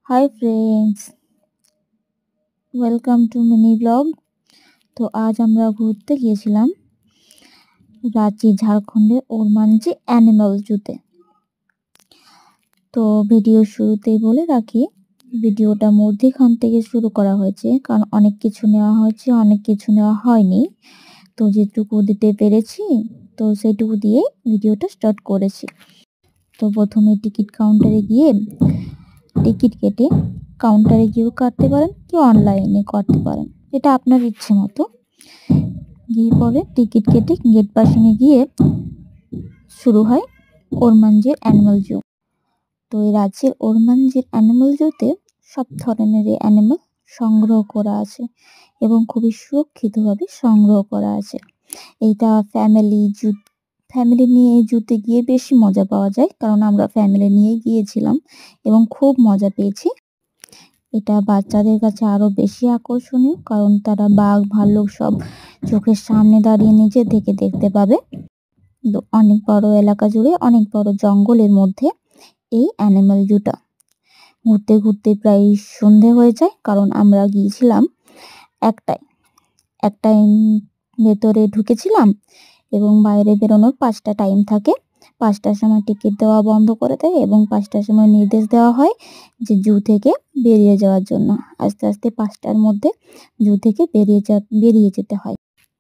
Hi friends, welcome to mini blog. তো আজ আমরা ঘুরতে গিয়েছিলাম রাঁচি, ঝাড়খণ্ডের ওরমাঞ্জি অ্যানিমাল জুতে। তো ভিডিও শুরুতেই বলে রাখি, ভিডিওটা মধ্যখান থেকে শুরু করা হয়েছে, কারণ অনেক কিছু নেওয়া হয়েছে, অনেক কিছু নেওয়া হয়নি। তো যেটুকু দিতে পেরেছি তো সেইটুকু দিয়ে ভিডিওটা স্টার্ট করেছি। তো প্রথমে টিকিট কাউন্টারে গিয়ে টিকিট কেটে কাউন্টারে গিয়েও কাটতে পারেন, কি অনলাইনে কাটতে পারেন, এটা আপনার ইচ্ছে মতো। গিয়ে পরে টিকিট কেটে গেট পাসিংয়ে গিয়ে শুরু হয় ওরমাঞ্জির অ্যানিমাল জু। তো এই রাজ্যের ওরমাঞ্জির অ্যানিমাল জুতে সব ধরনের অ্যানিমাল সংগ্রহ করা আছে এবং খুবই সুরক্ষিতভাবে সংগ্রহ করা আছে। এইটা ফ্যামিলি নিয়ে এই জুতে গিয়ে বেশি মজা পাওয়া যায়, কারণ আমরা ফ্যামিলি নিয়ে গিয়েছিলাম এবং খুব মজা পেয়েছি। এটা বাচ্চাদের কাছে আরো বেশি আকর্ষণীয়, কারণ তারা বাঘ, ভাল্লুক সব চোখের সামনে দাঁড়িয়ে নিজে থেকে দেখতে পাবে। অনেক বড় এলাকা জুড়ে, অনেক বড় জঙ্গলের মধ্যে এই অ্যানিমাল জুটা। ঘুরতে ঘুরতে প্রায় সন্ধে হয়ে যায়, কারণ আমরা গিয়েছিলাম একটাই ভেতরে ঢুকেছিলাম এবং বাইরে বেরোনোর 5টা টাইম থাকে। 5টার সময় টিকিট দেওয়া বন্ধ করে দেয় এবং 5টার সময় নির্দেশ দেওয়া হয় যে জু থেকে বেরিয়ে যাওয়ার জন্য। আস্তে আস্তে 5টার মধ্যে জু থেকে বেরিয়ে যেতে হয়।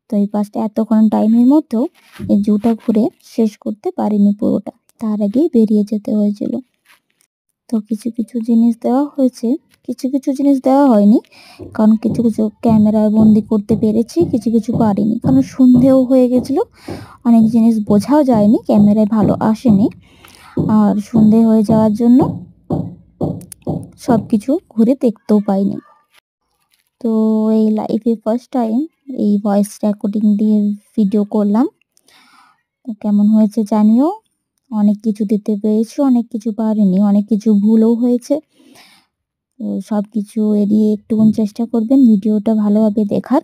তো এই 5টা এতক্ষণ টাইমের মধ্যেও এই জুটা ঘুরে শেষ করতে পারিনি পুরোটা, তার আগেই বেরিয়ে যেতে হয়েছিল। তো কিছু কিছু জিনিস দেওয়া হয়েছে, কিছু কিছু জিনিস দেওয়া হয়নি, কারণ কিছু কিছু ক্যামেরায় বন্দি করতে পেরেছি, কিছু কিছু পারিনি, কারণ সন্ধেও হয়ে গেছিলো, অনেক জিনিস বোঝাও যায়নি, ক্যামেরায় ভালো আসেনি। আর সন্ধে হয়ে যাওয়ার জন্য সব কিছু ঘুরে দেখতেও পাইনি। তো এই লাইফে ফার্স্ট টাইম এই ভয়েস রেকর্ডিং দিয়ে ভিডিও করলাম। তো কেমন হয়েছে জানিও। অনেক কিছু দিতে পেরেছি, অনেক কিছু পারিনি, অনেক কিছু ভুলও হয়েছে। তো সব কিছু এড়িয়ে একটুকুন চেষ্টা করবেন ভিডিওটা ভালোভাবে দেখার।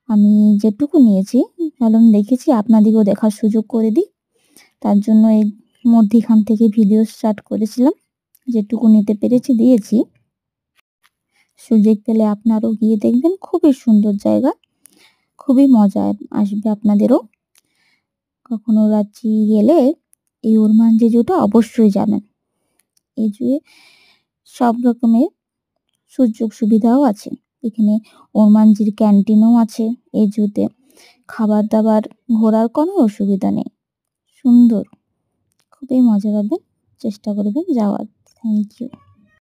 আমি যেটুকু নিয়েছি ভালো দেখেছি, আপনাদেরকেও দেখার সুযোগ করে দিই, তার জন্য এই মধ্যখান থেকে ভিডিও স্টার্ট করেছিলাম। যেটুকু নিতে পেরেছি দিয়েছি। সুযোগ পেলে আপনারাও গিয়ে দেখবেন, খুবই সুন্দর জায়গা, খুবই মজা আসবে আপনাদেরও। কখনো রাঁচি গেলে এই ওরমাঞ্জি জুটা অবশ্যই যাবেন। এই জুয়ে সব রকমের সুযোগ সুবিধাও আছে। এখানে ওরমাঞ্জির ক্যান্টিনও আছে এই জুতে। খাবার দাবার, ঘোরার কোনো অসুবিধা নেই, সুন্দর, খুবই মজা পাবেন, চেষ্টা করবেন যাওয়ার। Thank you.